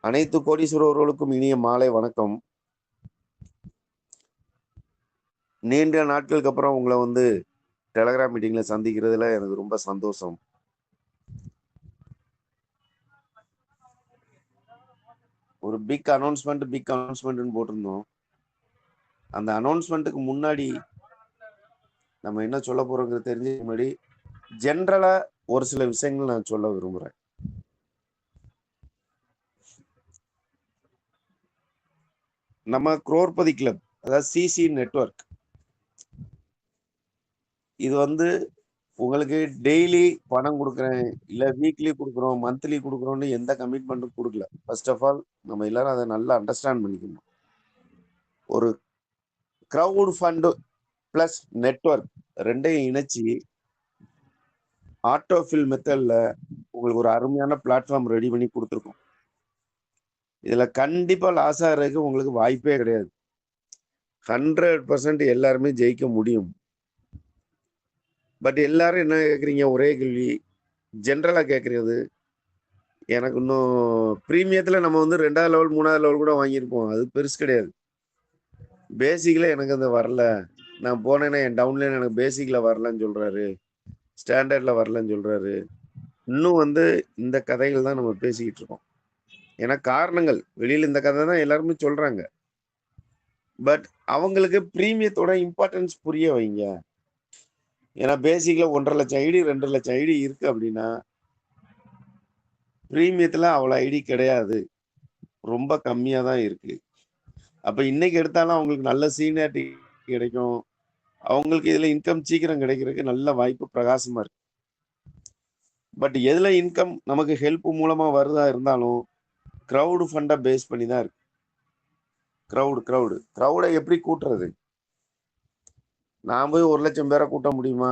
அனைத்து கோடீஸ்வரர்களுக்கும் இனிய மாலை வணக்கம். நீண்ட நாட்களுக்கு அப்புறம் உங்களை வந்து டெலகிராம் மீட்டிங்ல சந்திக்கிறதுல எனக்கு ரொம்ப சந்தோஷம். ஒரு பிக் அனௌன்ஸ்மெண்ட்னு போட்டிருந்தோம். அந்த அனௌன்ஸ்மெண்ட்டுக்கு முன்னாடி நம்ம என்ன சொல்ல போறோங்கிறது தெரிஞ்ச முன்னாடி ஜென்ரலா ஒரு சில விஷயங்கள் நான் சொல்ல விரும்புறேன். நம்ம குரோர்பதி கிளப், அதாவது சிசி நெட்வொர்க், இது வந்து உங்களுக்கு டெய்லி பணம் கொடுக்குறேன், இல்ல வீக்லி கொடுக்குறோம், மந்த்லி கொடுக்குறோம்னு எந்த கமிட்மெண்ட்டும் கொடுக்கல. ஃபர்ஸ்ட் ஆஃப் ஆல் நம்ம எல்லாரும் அதை நல்லா அண்டர்ஸ்டாண்ட் பண்ணிக்கணும். ஒரு கிரவுட் ஃபண்டு பிளஸ் நெட்வொர்க் ரெண்டையும் இணைச்சி ஆட்டோஃபில் மெத்தட்ல உங்களுக்கு ஒரு அருமையான பிளாட்ஃபார்ம் ரெடி பண்ணி கொடுத்துருக்கோம். இதுல கண்டிப்பா லாஸ் ஆகிறதுக்கு உங்களுக்கு வாய்ப்பே கிடையாது. 100% எல்லாருமே ஜெயிக்க முடியும். பட் எல்லாரும் என்ன கேட்குறீங்க, ஒரே கேள்வி ஜென்ரலா கேட்கறது, எனக்கு இன்னும் ப்ரீமியத்தில் நம்ம வந்து 2வது லெவல் 3வது லெவல் கூட வாங்கியிருப்போம், அது பெருசு கிடையாது. பேசிக்கில் எனக்கு அந்த வரல, நான் போனேன்னா என் டவுன்லைன் எனக்கு பேசிக்கில் வரலன்னு சொல்கிறாரு, ஸ்டாண்டர்டில் வரலன்னு சொல்கிறாரு. இன்னும் வந்து இந்த கதைகள் தான் நம்ம பேசிக்கிட்டு இருக்கோம். ஏன்னா காரணங்கள் வெளியில் இந்த கதை தான் எல்லாருமே சொல்கிறாங்க. பட் அவங்களுக்கு ப்ரீமியத்தோட இம்பார்ட்டன்ஸ் புரிய வைங்க. ஏன்னா பேசிக்கில் 1.5 லட்சம் ஐடி 2 லட்சம் ஐடி இருக்குது அப்படின்னா ப்ரீமியத்தில் அவ்வளோ ஐடி கிடையாது, ரொம்ப கம்மியாக தான் இருக்குது. அப்போ இன்னைக்கு எடுத்தாலும் அவங்களுக்கு நல்ல சீனியாரிட்டி கிடைக்கும், அவங்களுக்கு இதில் இன்கம் சீக்கிரம் கிடைக்கிறதுக்கு நல்ல வாய்ப்பு பிரகாசமாக இருக்கு. பட் எதில் இன்கம் நமக்கு ஹெல்ப் மூலமாக வருதா இருந்தாலும் க்ரௌடு ஃபண்டை பேஸ் பண்ணி தான் இருக்கு. க்ரௌடை எப்படி கூட்டுறது? நான் போய் 1 லட்சம் பேரை கூட்ட முடியுமா?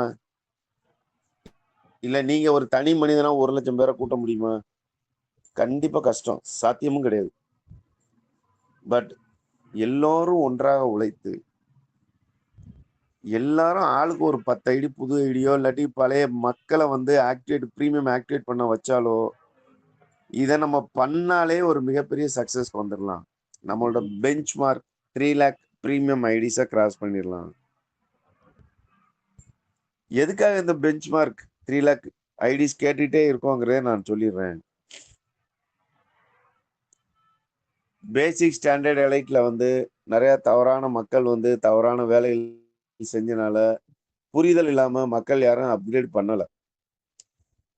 இல்லை நீங்கள் ஒரு தனி மனிதனா 1 லட்சம் பேரை கூட்ட முடியுமா? கண்டிப்பாக கஷ்டம், சாத்தியமும் கிடையாது. பட் எல்லோரும் ஒன்றாக உழைத்து எல்லாரும் ஆளுக்கு ஒரு 10 ஐடி புது ஐடியோ இல்லாட்டி பழைய மக்களை வந்து ப்ரீமியம் ஆக்டிவேட் பண்ண வச்சாலோ இதை நம்ம பண்ணாலே ஒரு மிகப்பெரிய சக்சஸ் வந்துடலாம். நம்மளோட பெஞ்ச் மார்க் 3 லேக் ப்ரீமியம் ஐடிஸை கிராஸ் பண்ணிடலாம். எதுக்காக இந்த பெஞ்ச் மார்க் 3 லேக் ஐடிஸ் கேட்டுட்டே இருக்கோங்கிறத நான் சொல்லிடுறேன். பேசிக் ஸ்டாண்டர்ட் எலைட்ல வந்து நிறைய தவறான மக்கள் வந்து தவறான வேலைகள் செஞ்சனால புரிதல் இல்லாம மக்கள் யாரும் அப்கிரேட் பண்ணல.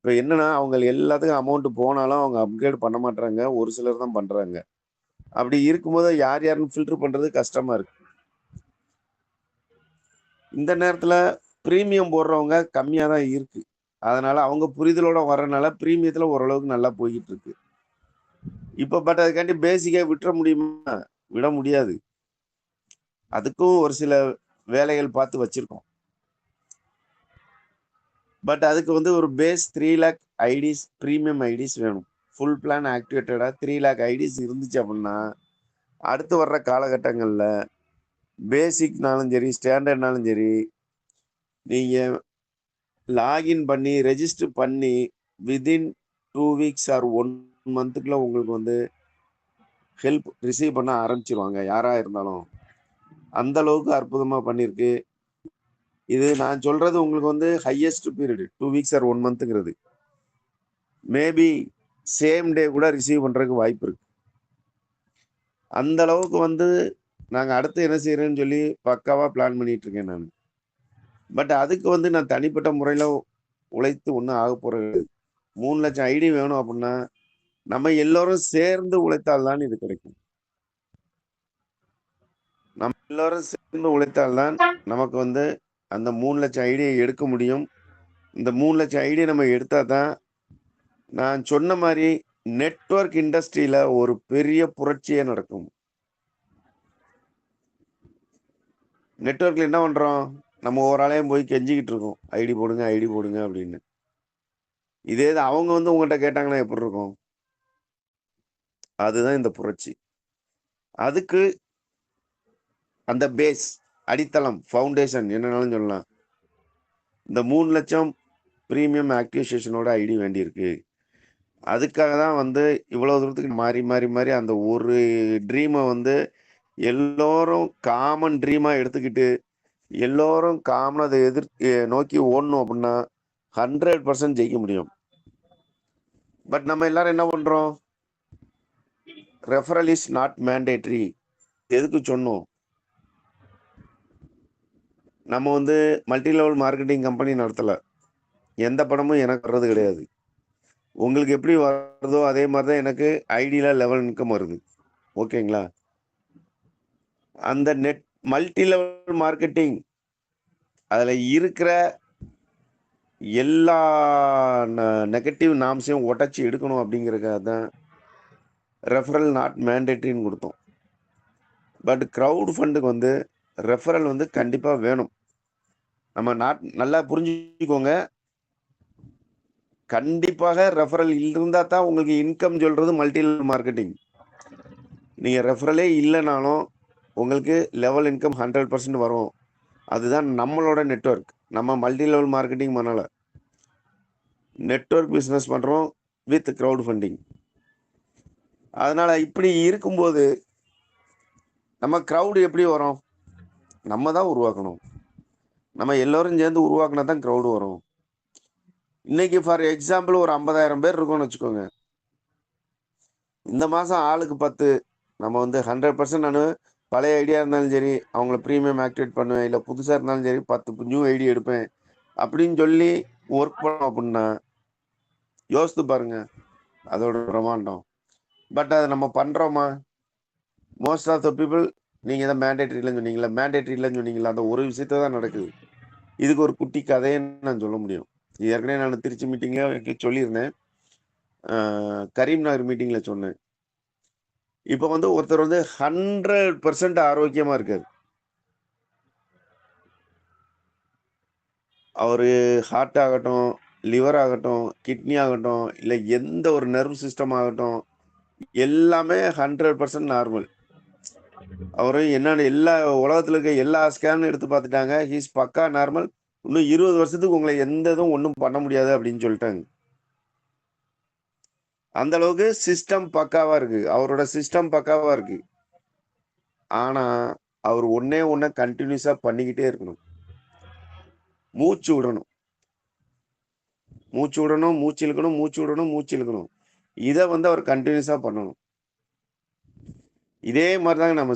இப்போ என்னன்னா அவங்க எல்லாத்துக்கும் அமௌண்ட் போனாலும் அவங்க அப்கிரேட் பண்ண மாட்டாங்க, ஒரு சிலர் தான் பண்றாங்க. அப்படி இருக்கும்போது யார் யாருன்னு ஃபில்டர் பண்றது கஷ்டமா இருக்கு. இந்த நேரத்துல பிரீமியம் போடுறவங்க கம்மியா தான் இருக்கு, அதனால அவங்க புரிதலோட வர்றதுனால பிரீமியத்துல ஓரளவுக்கு நல்லா போய்கிட்டு இருக்கு. இப்ப பட் அதுக்காண்டி பேசிக்கா விட்டுற முடியுமா? விட முடியாது. அதுக்கும் ஒரு சில வேலைகள் பார்த்து வச்சிருக்கோம். பட் அதுக்கு வந்து ஒரு base 3 lakh IDs premium IDs வேணும். ஃபுல் பிளான் ஆக்டிவேட்டடா 3 லேக் ஐடிஸ் இருந்துச்சு அப்படின்னா அடுத்து வர்ற காலகட்டங்களில் பேசிக்னாலும் சரி ஸ்டாண்டர்ட்னாலும் சரி நீங்கள் லாகின் பண்ணி ரெஜிஸ்டர் பண்ணி வித்தின் 2 வீக்ஸ் ஆர் 1 மந்த்துக்குள்ள உங்களுக்கு வந்து ஹெல்ப் ரிசீவ் பண்ண ஆரம்பிச்சிருவாங்க யாராக இருந்தாலும். அந்த அளவுக்கு அற்புதமாக பண்ணியிருக்கு. இது நான் சொல்றது உங்களுக்கு வந்து ஹையஸ்ட் பீரியட் 2 வீக்ஸ் ஆர் 1 மந்த்துங்கிறது. மேபி சேம் டே கூட ரிசீவ் பண்ணுறதுக்கு வாய்ப்பு இருக்கு. அந்த அளவுக்கு வந்து நாங்கள் அடுத்து என்ன செய்யறேன்னு சொல்லி பக்காவாக பிளான் பண்ணிட்டு இருக்கேன் நான். பட் அதுக்கு வந்து நான் தனிப்பட்ட முறையில் உழைத்து ஒன்றும் ஆக போகிறது. 3 லட்சம் ஐடி வேணும் அப்படின்னா நம்ம எல்லோரும் சேர்ந்து உழைத்தால்தான் இது கிடைக்கும். நம்ம எல்லோரும் சேர்ந்து உழைத்தால்தான் நமக்கு வந்து அந்த 3 லட்சம் ஐடியை எடுக்க முடியும். இந்த 3 லட்சம் ஐடியை நம்ம எடுத்தா தான் நான் சொன்ன மாதிரி நெட்வொர்க் இண்டஸ்ட்ரியில ஒரு பெரிய புரட்சியே நடக்கும். நெட்வொர்க்ல என்ன பண்றோம், நம்ம ஒரு ஆளையும் போய் கெஞ்சிக்கிட்டு இருக்கோம் ஐடி போடுங்க அப்படின்னு. இதே அவங்க வந்து உங்கள்கிட்ட கேட்டாங்கன்னா எப்படி இருக்கும்? அதுதான் இந்த புரட்சி. அதுக்கு அந்த பேஸ், அடித்தளம், ஃபவுண்டேஷன் என்னன்னாலும் சொல்லலாம். இந்த 3 லட்சம் ப்ரீமியம் ஆக்டிவேஷனோட ஐடி வேண்டியிருக்கு. அதுக்காக தான் வந்து இவ்வளோ தூரத்துக்கு மாறி மாறி மாறி அந்த ஒரு ட்ரீமை வந்து எல்லோரும் காமன் ட்ரீமாக எடுத்துக்கிட்டு எல்லோரும் காமன் அதை நோக்கி ஓடணும் அப்படின்னா 100% ஜெயிக்க முடியும். பட் நம்ம எல்லாரும் என்ன பண்ணுறோம்? Referral is not mandatory. எதுக்கு சொன்னோம்? நம்ம வந்து மல்டி லெவல் மார்க்கெட்டிங் கம்பெனி நடத்தலை. எந்த பணமும் எனக்கு வர்றது கிடையாது. உங்களுக்கு எப்படி வருதோ அதே மாதிரி தான் எனக்கு ஐடியில் லெவல் இன்கம் வருது. ஓகேங்களா? அந்த நெட் மல்டி லெவல் மார்க்கெட்டிங் அதில் இருக்கிற எல்லா நெகட்டிவ் நாம்ஸையும் உடச்சி எடுக்கணும் அப்படிங்கிறதுக்காக தான் ரெஃபரல் நாட் மேண்டேட்ரின்னு கொடுத்தோம். பட் க்ரௌட் ஃபண்டுக்கு வந்து ரெஃபரல் வந்து கண்டிப்பாக வேணும். நம்ம நல்லா புரிஞ்சுக்கோங்க. கண்டிப்பாக ரெஃபரல் இருந்தால் தான் உங்களுக்கு இன்கம் சொல்கிறது மல்டி லெவல் மார்க்கெட்டிங். நீங்கள் ரெஃபரலே இல்லைனாலும் உங்களுக்கு லெவல் இன்கம் 100% வரும். அதுதான் நம்மளோட நெட்வொர்க். நம்ம மல்டி லெவல் மார்க்கெட்டிங் பண்ணலை, நெட்வொர்க் பிஸ்னஸ் பண்ணுறோம் வித் க்ரௌட் ஃபண்டிங். அதனால் இப்படி இருக்கும்போது நம்ம க்ரௌடு எப்படி வரும்? நம்ம தான் உருவாக்கணும். நம்ம எல்லோரும் சேர்ந்து உருவாக்கினா தான் க்ரௌடு வரும். இன்னைக்கு ஃபார் எக்ஸாம்பிள் ஒரு 50,000 பேர் இருக்கோம்னு வச்சுக்கோங்க. இந்த மாதம் ஆளுக்கு 10 நம்ம வந்து 100% நான் பழைய ஐடியா இருந்தாலும் சரி அவங்கள ப்ரீமியம் ஆக்டிவேட் பண்ணுவேன், இல்லை புதுசாக இருந்தாலும் சரி 10 நியூ ஐடி எடுப்பேன் அப்படின்னு சொல்லி ஒர்க் பண்ணோம் அப்படின்னா யோசித்து பாருங்க அதோட பிரமாண்டம். பட் அதை நம்ம பண்ணுறோமா? மோஸ்ட் ஆஃப் த பீப்புள் நீங்கள் தான் மேண்டேட்ரி இல்லைன்னு சொன்னீங்களா அந்த ஒரு விஷயத்த தான் நடக்குது. இதுக்கு ஒரு குட்டி கதைன்னு நான் சொல்ல முடியும். ஏற்கனவே நான் திருச்சி மீட்டிங்கில் சொல்லியிருந்தேன், கரீம்நகர் மீட்டிங்கில் சொன்னேன். இப்போ வந்து ஒருத்தர் வந்து 100% ஆரோக்கியமாக இருக்காரு. அவர் ஹார்ட் ஆகட்டும், லிவர் ஆகட்டும், கிட்னி ஆகட்டும், இல்லை எந்த ஒரு நர்வ் சிஸ்டம் ஆகட்டும், எல்லாமே 100% நார்மல். அவர் என்னென்ன எல்லா உலகத்தில் இருக்க எல்லா ஸ்கேனும் எடுத்து பார்த்துட்டாங்க. ஹீஸ் பக்கா நார்மல். இன்னும் 20 வருஷத்துக்கு உங்களை எந்த இதுவும் ஒன்றும் பண்ண முடியாது அப்படின்னு சொல்லிட்டாங்க. அந்த அளவுக்கு சிஸ்டம் பக்காவா இருக்கு. அவரோட சிஸ்டம் பக்காவா இருக்கு. ஆனா அவர் ஒண்ணை கண்டினியூஸா பண்ணிக்கிட்டே இருக்கணும். மூச்சு விடணும், மூச்சு விடணும், மூச்சு இழுக்கணும், மூச்சு விடணும், மூச்சு இழுக்கணும். இதை வந்து அவர் கண்டினியூஸா பண்ணணும். இதே மாதிரி தாங்க நம்ம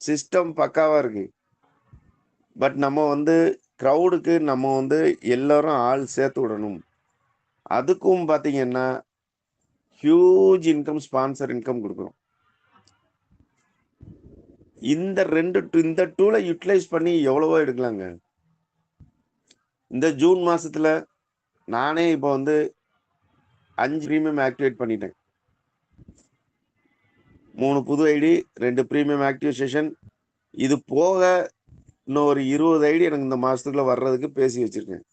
சிஸ்டம் பக்காவா இருக்கு. பட் நம்ம வந்து க்ரௌடுக்கு நம்ம வந்து எல்லாரும் ஆள் சேர்த்து விடணும். அதுக்கும் பார்த்தீங்கன்னா ஹியூஜ் இன்கம், ஸ்பான்சர் இன்கம் கொடுக்குறோம். இந்த டூலை யூட்டிலைஸ் பண்ணி எவ்வளவோ எடுக்கலாங்க. இந்த ஜூன் மாசத்துல நானே இப்போ வந்து 5 ப்ரீமியம் ஆக்டிவேட் பண்ணிட்டேன். 3 புது ஐடி, 2 ப்ரீமியம் ஆக்டிவேஷன். இது போக இன்னும் ஒரு 20 ஐடி எனக்கு இந்த மாசத்துக்குள்ள வர்றதுக்கு பேசி வச்சிருக்கேன்.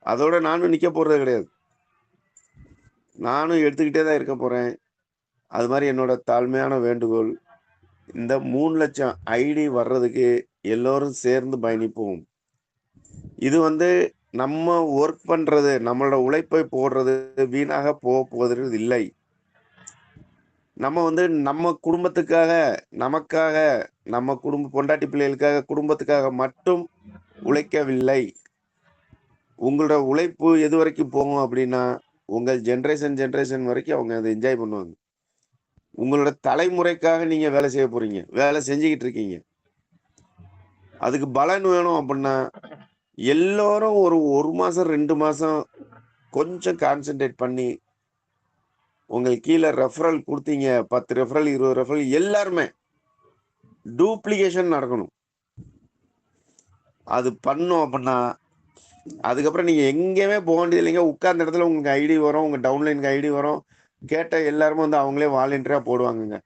அதோட நானும் நிக்க போறது கிடையாது. நானும் எடுத்துக்கிட்டே தான் இருக்க போறேன். அது மாதிரி என்னோட தாழ்மையான வேண்டுகோள், இந்த 3 லட்சம் ஐடி வர்றதுக்கு எல்லோரும் சேர்ந்து பயணிப்போம். இது வந்து நம்ம ஒர்க் பண்றது, நம்மளோட உழைப்பை போடுறது வீணாக போவது இல்லை. நம்ம வந்து நம்ம குடும்பத்துக்காக, நமக்காக, நம்ம பொண்டாட்டி பிள்ளைகளுக்காக, குடும்பத்துக்காக மட்டும் உழைக்கவில்லை. உங்களோட உழைப்பு எது வரைக்கும் போகும் அப்படின்னா உங்கள் ஜென்ரேஷன் வரைக்கும் அவங்க அதை என்ஜாய் பண்ணுவாங்க. உங்களோட தலைமுறைக்காக நீங்க வேலை செய்ய போறீங்க, வேலை செஞ்சுக்கிட்டு இருக்கீங்க. அதுக்கு பலன் வேணும் அப்படின்னா எல்லோரும் ஒரு மாசம் 2 மாசம் கொஞ்சம் கான்சென்ட்ரேட் பண்ணி உங்களுக்கு கீழே ரெஃபரல் கொடுத்தீங்க. 10 ரெஃபரல், 20 ரெஃபரல், எல்லாருமே டூப்ளிகேஷன் நடக்கணும். அது பண்ணோம் அப்படின்னா அதுக்கப்புறம் நீங்க எங்கேயுமே போக வேண்டியது இல்லைங்க. உட்கார்ந்த இடத்துல உங்களுக்கு ஐடி வரும், உங்க டவுன்லைனுக்கு ஐடி வரும். கேட்ட எல்லாருமே வந்து அவங்களே வாலண்டியரா போடுவாங்கங்க.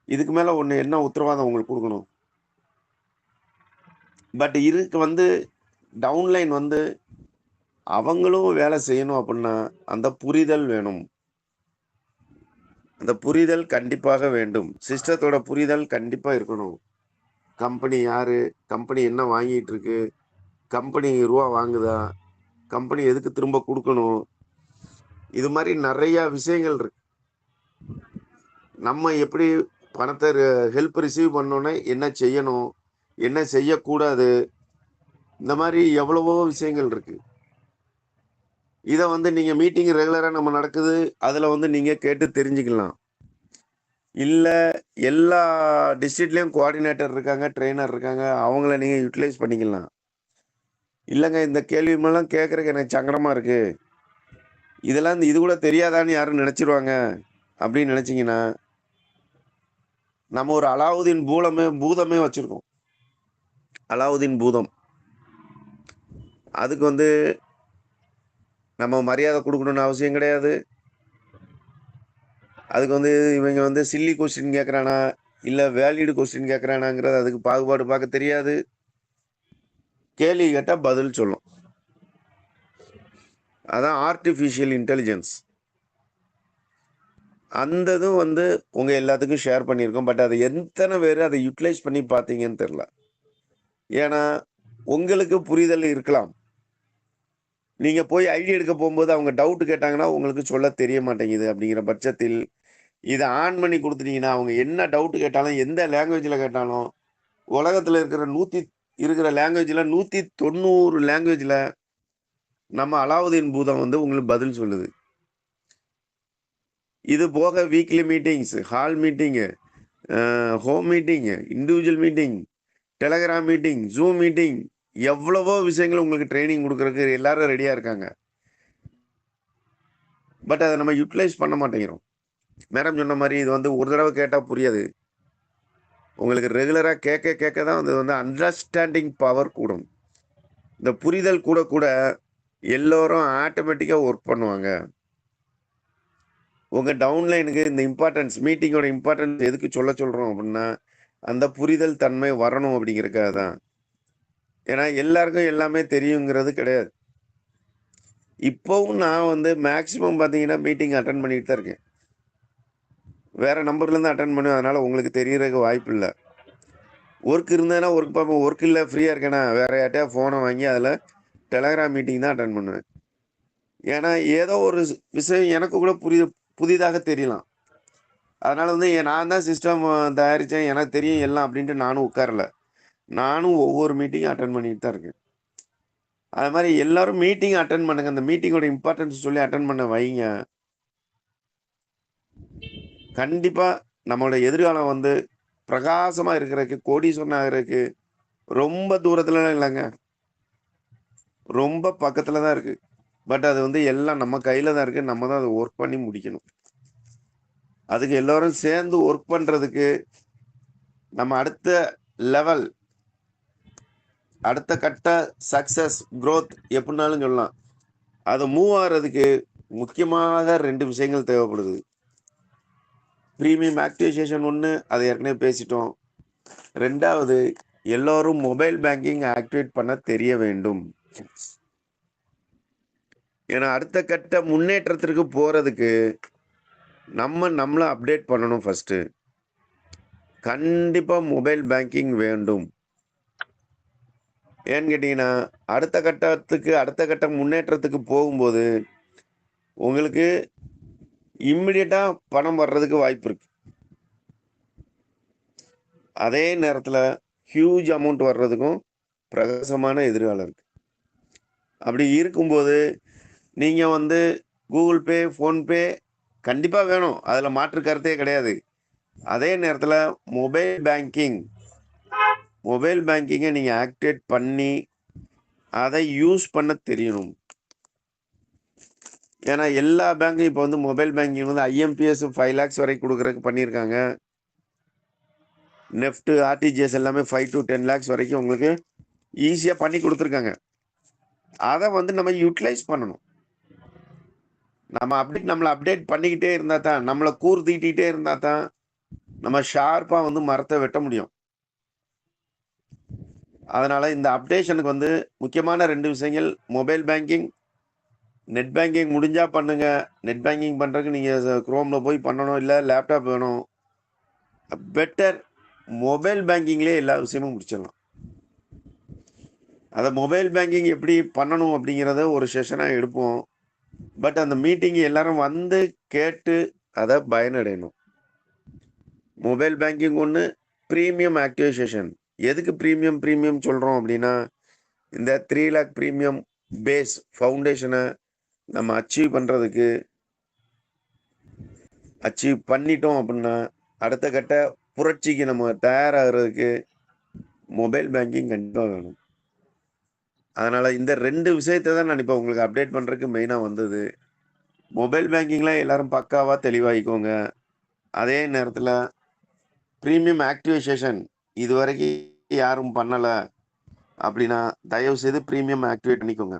இதுக்கு மேல ஒண்ணு என்ன உத்தரவாதம் உங்களுக்கு கொடுக்கணும்? பட் இதுக்கு வந்து டவுன்லைன் வந்து அவங்களும் வேலை செய்யணும் அப்படின்னா அந்த புரிதல் வேணும். அந்த புரிதல் கண்டிப்பாக வேண்டும். சிஸ்டத்தோட புரிதல் கண்டிப்பா இருக்கணும். கம்பெனி யாரு, கம்பெனி என்ன வாங்கிட்டு இருக்கு, கம்பெனி ரூபா வாங்குதா, கம்பெனி எதுக்கு திரும்ப கொடுக்கணும், இது மாதிரி நிறைய விஷயங்கள் இருக்கு. நம்ம எப்படி பணத்தை ஹெல்ப் ரிசீவ் பண்ணோன்னே என்ன செய்யணும், என்ன செய்யக்கூடாது, இந்த மாதிரி எவ்வளவோ விஷயங்கள் இருக்கு. இதை வந்து நீங்க மீட்டிங் ரெகுலரா நம்ம நடக்குது, அதுல வந்து நீங்க கேட்டு தெரிஞ்சுக்கலாம். இல்ல எல்லா டிஸ்ட்ரிக்ட்லயும் கோஆர்டினேட்டர் இருக்காங்க, ட்ரெயினர் இருக்காங்க, அவங்கள நீங்க யூட்டிலைஸ் பண்ணிக்கலாம். இல்லைங்க இந்த கேள்வி எல்லாம் கேட்கறதுக்கு எனக்கு சங்கடமா இருக்கு, இதெல்லாம் இது கூட தெரியாதான்னு யாரும் நினைச்சிருவாங்க அப்படின்னு நினைச்சீங்கன்னா, நம்ம ஒரு அலாவுதீன் பூதமே வச்சிருக்கோம். அலாவுதீன் பூதம். அதுக்கு வந்து நம்ம மரியாதை கொடுக்கணும்னு அவசியம் கிடையாது. அதுக்கு வந்து இவங்க வந்து சில்லி கொஸ்டின் கேட்குறானா இல்லை வேலிடு கொஸ்டின் கேட்குறானாங்கிறது அதுக்கு பாகுபாடு பார்க்க தெரியாது. கேள்வி கேட்டால் பதில் சொல்லும். அதான் ஆர்டிஃபிஷியல் இன்டெலிஜென்ஸ். அந்த இதுவும் வந்து உங்கள் எல்லாத்துக்கும் ஷேர் பண்ணியிருக்கோம். பட் அதை எத்தனை பேர் அதை யூட்டிலைஸ் பண்ணி பார்த்தீங்கன்னு தெரில. ஏன்னா உங்களுக்கு புரிதல் இருக்கலாம். நீங்கள் போய் ஐடி எடுக்க போகும்போது அவங்க டவுட் கேட்டாங்கன்னா உங்களுக்கு சொல்ல தெரிய மாட்டேங்குது. அப்படிங்கிற பட்சத்தில் இதை ஆன் பண்ணி கொடுத்துட்டீங்கன்னா அவங்க என்ன டவுட் கேட்டாலும் எந்த லாங்குவேஜில் கேட்டாலும் உலகத்தில் இருக்கிற லாங்குவேஜில் 190 லாங்குவேஜில் நம்ம அலாவுதீன் பூதம் வந்து உங்களுக்கு பதில் சொல்லுது. இது போக weekly meetings, hall meeting, home meeting, individual meeting, Telegram meeting, Zoom meeting, எவ்வளவோ விஷயங்கள் உங்களுக்கு ட்ரைனிங் கொடுக்கறதுக்கு எல்லாரும் ரெடியாக இருக்காங்க. பட் அதை நம்ம யூட்டிலைஸ் பண்ண மாட்டேங்கிறோம். மேடம் சொன்ன மாதிரி இது வந்து ஒரு தடவை கேட்டால் புரியாது. உங்களுக்கு ரெகுலராக கேட்க கேட்க தான் அது வந்து அண்டர்ஸ்டாண்டிங் பவர் கூடும். இந்த புரிதல் கூட கூட எல்லோரும் ஆட்டோமேட்டிக்காக ஒர்க் பண்ணுவாங்க. உங்கள் டவுன்லைனுக்கு இந்த இம்பார்ட்டன்ஸ், மீட்டிங்கோட இம்பார்ட்டன்ஸ் எதுக்கு சொல்கிறோம் அப்படின்னா, அந்த புரிதல் தன்மை வரணும் அப்படிங்கிறதுக்காக தான். ஏன்னா எல்லாருக்கும் எல்லாமே தெரியுங்கிறது கிடையாது. இப்போவும் நான் வந்து மேக்சிமம் பார்த்தீங்கன்னா மீட்டிங் அட்டன் பண்ணிட்டு தான் இருக்கேன். வேற நம்பர்லேருந்து அட்டன் பண்ணுவேன். அதனால் உங்களுக்கு தெரியறதுக்கு வாய்ப்பு இல்லை. ஒர்க் இருந்ததுன்னா ஒர்க் பார்ப்போம். ஒர்க் இல்லை ஃப்ரீயாக இருக்கேன்னா வேற யார்ட்டையா ஃபோனை வாங்கி அதில் டெலகிராம் மீட்டிங் தான் அட்டன் பண்ணுவேன். ஏன்னா ஏதோ ஒரு விஷயம் எனக்கு கூட புதிதாக தெரியலாம். அதனால வந்து நான் தான் சிஸ்டம் தயாரித்தேன், எனக்கு தெரியும் எல்லாம் அப்படின்ட்டு நானும் உட்காரல. நானும் ஒவ்வொரு மீட்டிங்கும் அட்டன் பண்ணிட்டு தான் இருக்கேன். அது மாதிரி எல்லாரும் மீட்டிங் அட்டன் பண்ணுங்க. அந்த மீட்டிங்கோட இம்பார்ட்டன்ஸ் சொல்லி அட்டன் பண்ண வைங்க. கண்டிப்பா நம்மளோட எதிர்காலம் வந்து பிரகாசமா இருக்கிறதுக்கு, கோடீஸ்வரன் ஆகிறதுக்கு ரொம்ப தூரத்துல இல்லைங்க, ரொம்ப பக்கத்துல தான் இருக்கு. பட் அது வந்து எல்லாம் நம்ம கையில தான் இருக்கு. நம்ம தான் அதை ஒர்க் பண்ணி முடிக்கணும். அதுக்கு எல்லாரும் சேர்ந்து ஒர்க் பண்றதுக்கு நம்ம அடுத்த லெவல், அடுத்த கட்ட சக்சஸ், growth எப்படினாலும் சொல்லலாம். அதை மூவ் ஆகிறதுக்கு முக்கியமாக 2 விஷயங்கள் தேவைப்படுது. ப்ரீமியம் ஆக்டிவேஷன் ஒன்று, அதை ஏற்கனவே பேசிட்டோம். 2வது எல்லோரும் மொபைல் பேங்கிங் ஆக்டிவேட் பண்ண தெரிய வேண்டும். ஏன்னா அடுத்த கட்ட முன்னேற்றத்திற்கு போறதுக்கு நம்மளை அப்டேட் பண்ணணும். ஃபர்ஸ்ட் கண்டிப்பா மொபைல் பேங்கிங் வேண்டும். ஏன்னு கேட்டீங்கன்னா அடுத்த கட்ட முன்னேற்றத்துக்கு போகும்போது உங்களுக்கு இம்மிடியட்டா பணம் வர்றதுக்கு வாய்ப்பு இருக்கு. அதே நேரத்தில் ஹியூஜ் அமௌண்ட் வர்றதுக்கும் பிரகாசமான எதிர்காலம் இருக்கு. அப்படி இருக்கும்போது நீங்க வந்து கூகுள் பே, ஃபோன்பே கண்டிப்பா வேணும், அதுல மாற்று கருத்தே கிடையாது. அதே நேரத்தில் மொபைல் பேங்கிங்கை நீங்க ஆக்டிவேட் பண்ணி அதை யூஸ் பண்ண தெரியணும். ஏன்னா எல்லா பேங்கும் இப்போ வந்து மொபைல் பேங்கிங் வந்து IMPS 5 lakhs வரைக்கும் கொடுக்குறதுக்கு பண்ணியிருக்காங்க. நெஃப்ட், RTGS எல்லாமே 5 to 10 lakhs வரைக்கும் உங்களுக்கு ஈஸியாக பண்ணி கொடுத்துருக்காங்க. அதை வந்து நம்ம யூட்டிலைஸ் பண்ணணும். நம்மளை அப்டேட் பண்ணிக்கிட்டே இருந்தா தான், நம்மளை கூர்தீட்டிகிட்டே இருந்தா தான் நம்ம ஷார்ப்பாக வந்து மரத்தை வெட்ட முடியும். அதனால இந்த அப்டேஷனுக்கு வந்து முக்கியமான 2 விஷயங்கள், மொபைல் பேங்கிங், நெட் பேங்கிங் முடிஞ்சா பண்ணுங்க. நெட் பேங்கிங் பண்றதுக்கு நீங்க குரோம்ல போய் பண்ணணும், இல்லை லேப்டாப் வேணும். பெட்டர் மொபைல் பேங்கிங்லேயே எல்லா விஷயமும் முடிச்சிடலாம். அதை மொபைல் பேங்கிங் எப்படி பண்ணணும் அப்படிங்கிறத ஒரு செஷனாக எடுப்போம். பட் அந்த மீட்டிங் எல்லாரும் வந்து கேட்டு அதை பயனடையணும். மொபைல் பேங்கிங் ஒன்று, ப்ரீமியம் ஆக்டிவேஷன். எதுக்கு ப்ரீமியம் சொல்கிறோம் அப்படின்னா, இந்த 3 லேக் ப்ரீமியம் பேஸ் ஃபவுண்டேஷனை நம்ம அச்சீவ் பண்ணுறதுக்கு, அச்சீவ் பண்ணிட்டோம் அப்படின்னா அடுத்த கட்ட புரட்சிக்கு நம்ம தயாராகிறதுக்கு மொபைல் பேங்கிங் கண்டிப்பாக வேணும். அதனால இந்த 2 விஷயத்தை தான் நான் இப்போ உங்களுக்கு அப்டேட் பண்ணுறதுக்கு மெயினாக வந்தது. மொபைல் பேங்கிங்கில் எல்லாரும் பக்காவாக தெளிவாகிக்கோங்க. அதே நேரத்தில் ப்ரீமியம் ஆக்டிவேஷன் இதுவரைக்கும் யாரும் பண்ணலை அப்படின்னா தயவு செய்து ப்ரீமியம் ஆக்டிவேட் பண்ணிக்கோங்க.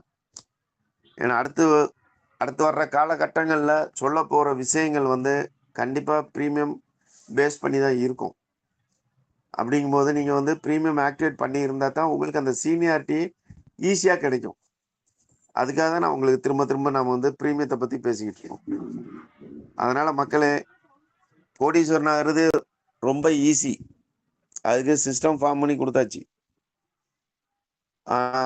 ஏன்னா அடுத்து வர்ற காலகட்டங்களில் சொல்ல போகிற விஷயங்கள் வந்து கண்டிப்பாக ப்ரீமியம் பேஸ் பண்ணி தான் இருக்கும். அப்படிங்கும்போது நீங்கள் வந்து ப்ரீமியம் ஆக்டிவேட் பண்ணி இருந்தால் தான் உங்களுக்கு அந்த சீனியாரிட்டி ஈஸியாக கிடைக்கும். அதுக்காக தான் நான் உங்களுக்கு திரும்ப நம்ம வந்து ப்ரீமியத்தை பற்றி பேசிக்கிட்டு இருக்கோம். அதனால் மக்களே, கோடீஸ்வரன் ஆகிறது ரொம்ப ஈஸி. அதுக்கு சிஸ்டம் ஃபார்ம் பண்ணி கொடுத்தாச்சு.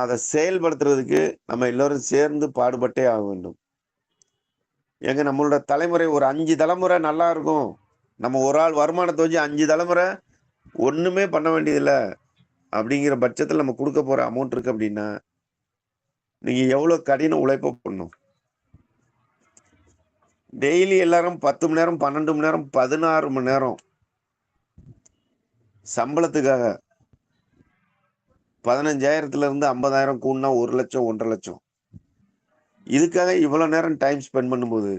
அதை செயல்படுத்துறதுக்கு நம்ம எல்லோரும் சேர்ந்து பாடுபட்டே ஆக வேண்டும். நம்மளோட தலைமுறை ஒரு 5 தலைமுறை நல்லா இருக்கும். நம்ம ஒரு ஆள் வருமானத்தை வச்சு 5 தலைமுறை ஒண்ணுமே பண்ண வேண்டியதில்லை அப்படிங்கிற பட்சத்தில் நம்ம கொடுக்க போற அமௌண்ட் இருக்கு அப்படின்னா நீங்க எவ்வளவு கடின உழைப்ப பண்ணணும். டெய்லி எல்லாரும் 10 மணி நேரம், 12 மணி நேரம், 16 மணி நேரம் சம்பளத்துக்காக 15,000 இருந்து 50,000 கூடனா 1 லட்சம், 1.5 லட்சம். இதுக்காக இவ்வளவு நேரம் டைம் ஸ்பெண்ட் பண்ணும்போது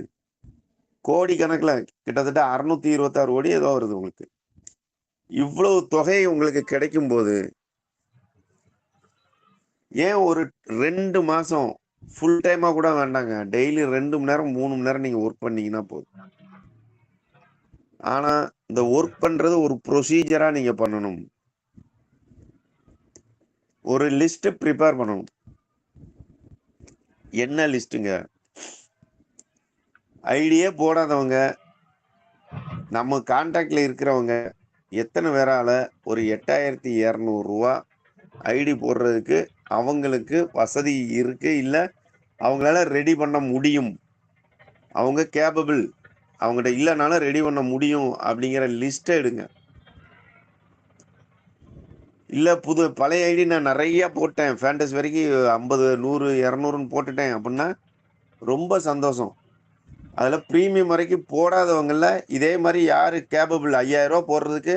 கோடி கணக்குல கிட்டத்தட்ட 626 கோடி ஏதோ வருது உங்களுக்கு. இவ்வளவு தொகை உங்களுக்கு கிடைக்கும் போது ஏன் ஒரு 2 மாசம் ஃபுல் டைமா கூட வேண்டாங்க, டெய்லி 2 மணி நேரம் 3 மணி நேரம் நீங்க ஒர்க் பண்ணீங்கன்னா போதும். ஆனா இந்த ஒர்க் பண்றது ஒரு ப்ரொசீஜரா நீங்க பண்ணணும். ஒரு லிஸ்ட் ப்ரிப்பேர் பண்ணணும். என்ன லிஸ்ட்டுங்க? ஐடியே போடாதவங்க, நம்ம கான்டாக்ட்ல இருக்கிறவங்க எத்தனை பேரால ஒரு 8,200 ரூபா ஐடி போடுறதுக்கு அவங்களுக்கு வசதி இருக்கு, இல்ல அவங்களால ரெடி பண்ண முடியும், அவங்க கேப்பபிள், அவங்ககிட்ட இல்லைனாலும் ரெடி பண்ண முடியும் அப்படிங்கிற லிஸ்ட் எடுங்க. இல்ல பழைய ஐடி நான் நிறைய போட்டேன், ஃபேண்டஸ் வரைக்கும் 50, 100, 200ன்னு போட்டுட்டேன் அப்படின்னா ரொம்ப சந்தோஷம். அதுல ப்ரீமியம் வரைக்கும் போடாதவங்கல இதே மாதிரி யாரு கேப்பபிள், 5,000 ரூபா போடுறதுக்கு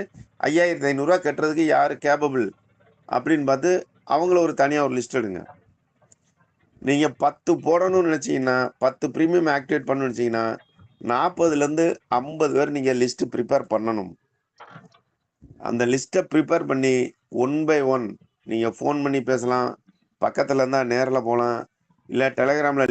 5,500 ரூபா கட்டுறதுக்கு யாரு கேப்பபிள் அப்படின்னு பார்த்து அவங்கள ஒரு தனியா ஒரு லிஸ்ட் எடுங்க. நீங்க 10 போடணும்னு நினைச்சீங்கன்னா, 10 ப்ரீமியம் ஆக்டிவேட் பண்ணணும்னு நினைச்சீங்கன்னா 40ல இருந்து 50 பேர் நீங்க லிஸ்ட் ப்ரிப்பேர் பண்ணணும். அந்த லிஸ்ட்டை ப்ரிப்பேர் பண்ணி 1 by 1 நீங்க ஃபோன் பண்ணி பேசலாம், பக்கத்துல இருந்தா நேரில் போகலாம், இல்லை டெலகிராம்ல